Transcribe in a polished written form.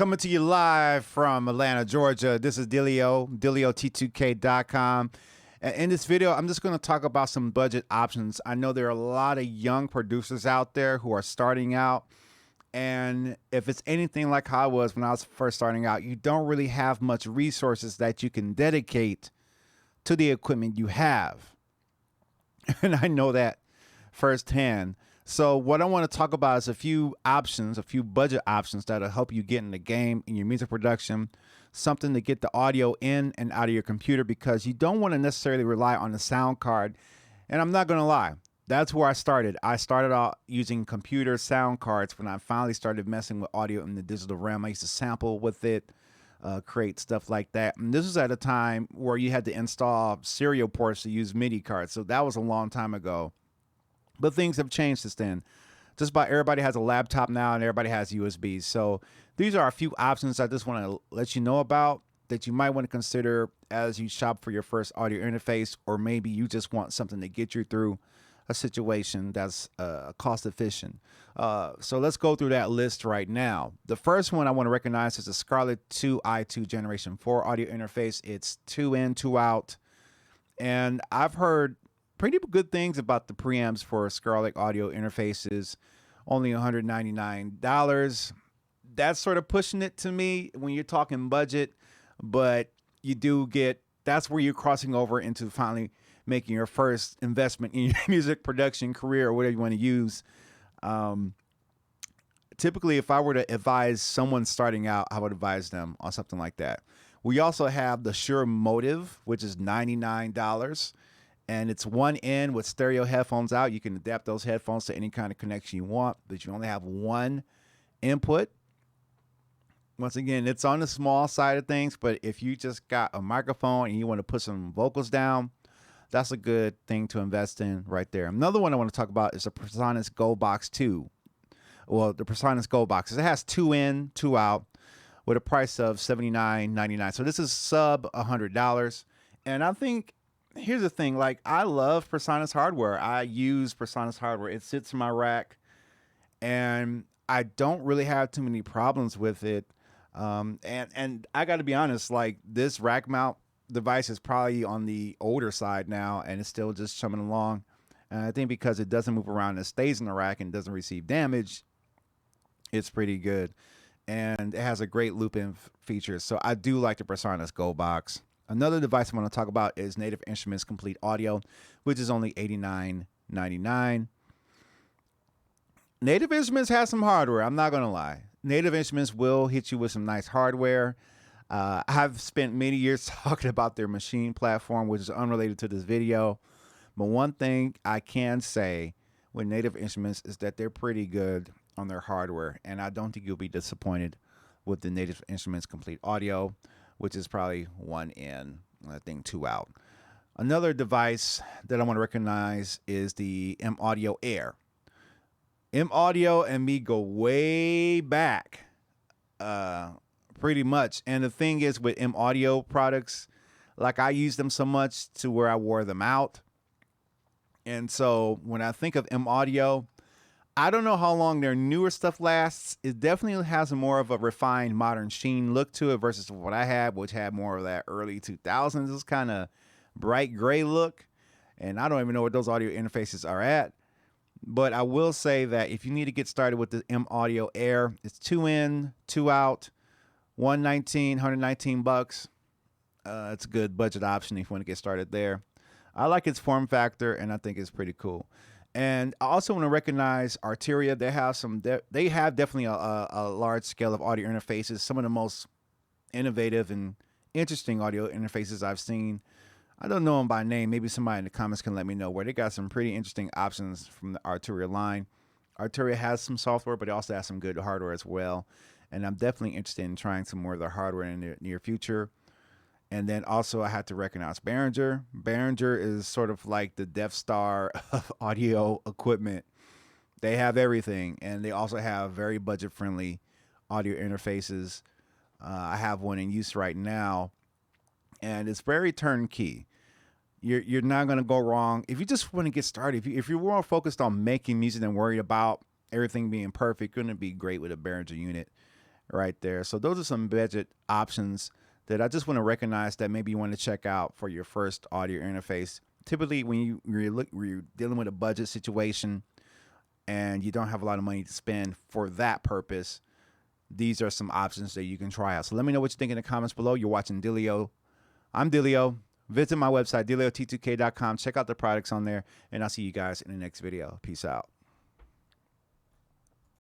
Coming to you live from Atlanta, Georgia. This is Dilio, DilioT2K.com. And in this video, I'm just going to talk about some budget options. I know there are a lot of young producers out there who are starting out. And if it's anything like how I was when I was first starting out, you don't really have much resources that you can dedicate to the equipment you have. And I know that firsthand. So what I want to talk about is a few options, a few budget options that'll help you get in the game in your music production, something to get the audio in and out of your computer, because you don't want to necessarily rely on the sound card. And I'm not going to lie, that's where I started. I started out using computer sound cards when I finally started messing with audio in the digital realm. I used to sample with it, create stuff like that. And this was at a time where you had to install serial ports to use MIDI cards. So that was a long time ago. But things have changed since then. Just about everybody has a laptop now and everybody has USBs. So these are a few options I just want to let you know about that you might want to consider as you shop for your first audio interface, or maybe you just want something to get you through a situation that's cost efficient. So let's go through that list right now. The first one I want to recognize is the Scarlett 2i2 Generation 4 audio interface. It's 2 in, 2 out. And I've heard pretty good things about the preamps for Scarlett audio interfaces. Only $199. That's sort of pushing it to me when you're talking budget, but you do get, that's where you're crossing over into finally making your first investment in your music production career, or whatever you want to use. Typically, if I were to advise someone starting out, I would advise them on something like that. We also have the Shure Motiv, which is $99. And it's 1 in with stereo headphones out. You can adapt those headphones to any kind of connection you want, but you only have one input. Once again, it's on the small side of things, but if you just got a microphone and you want to put some vocals down, that's a good thing to invest in right there. Another one I want to talk about is the Presonus Gold Box 2. Well, the Presonus Gold Box. It has 2 in, 2 out with a price of $79.99. So this is sub $100. And I think, here's the thing, like, I love Presonus hardware. I use Presonus hardware. It sits in my rack, and I don't really have too many problems with it. And I got to be honest, like, this rack mount device is probably on the older side now, and it's still just chumming along. And I think because it doesn't move around and stays in the rack and doesn't receive damage, it's pretty good. And it has a great loop-in feature. So I do like the Presonus Gold Box. Another device I want to talk about is Native Instruments Complete Audio, which is only $89.99. Native Instruments has some hardware. I'm not going to lie. Native Instruments will hit you with some nice hardware. I've spent many years talking about their machine platform, which is unrelated to this video. But one thing I can say with Native Instruments is that they're pretty good on their hardware. And I don't think you'll be disappointed with the Native Instruments Complete Audio, which is probably 1 in, I think 2 out. Another device that I want to recognize is the M Audio Air. M Audio and me go way back, pretty much. And the thing is with M Audio products, like, I use them so much to where I wore them out. And so when I think of M Audio, I don't know how long their newer stuff lasts. It definitely has a more of a refined modern sheen look to it versus what I had, which had more of that early 2000s. This kind of bright gray look. And I don't even know what those audio interfaces are at. But I will say that if you need to get started with the M Audio Air, it's 2 in, 2 out, $119 It's a good budget option if you want to get started there. I like its form factor, and I think it's pretty cool. And I also want to recognize Arturia. They have definitely a large scale of audio interfaces. Some of the most innovative and interesting audio interfaces I've seen. I don't know them by name. Maybe somebody in the comments can let me know, where they got some pretty interesting options from the Arturia line. Arturia has some software, but it also has some good hardware as well. And I'm definitely interested in trying some more of their hardware in the near future. And then also I had to recognize Behringer. Behringer is sort of like the Death Star of audio equipment. They have everything, and they also have very budget-friendly audio interfaces. I have one in use right now, and it's very turnkey. You're not going to go wrong. If you just want to get started, if you're more focused on making music than worried about everything being perfect, you're going to be great with a Behringer unit. right there. So those are some budget options that I just want to recognize that maybe you want to check out for your first audio interface. Typically, when you're dealing with a budget situation and you don't have a lot of money to spend for that purpose, these are some options that you can try out. So let me know what you think in the comments below. You're watching Dilio. I'm Dilio. Visit my website, DilioT2K.com. Check out the products on there, and I'll see you guys in the next video. Peace out.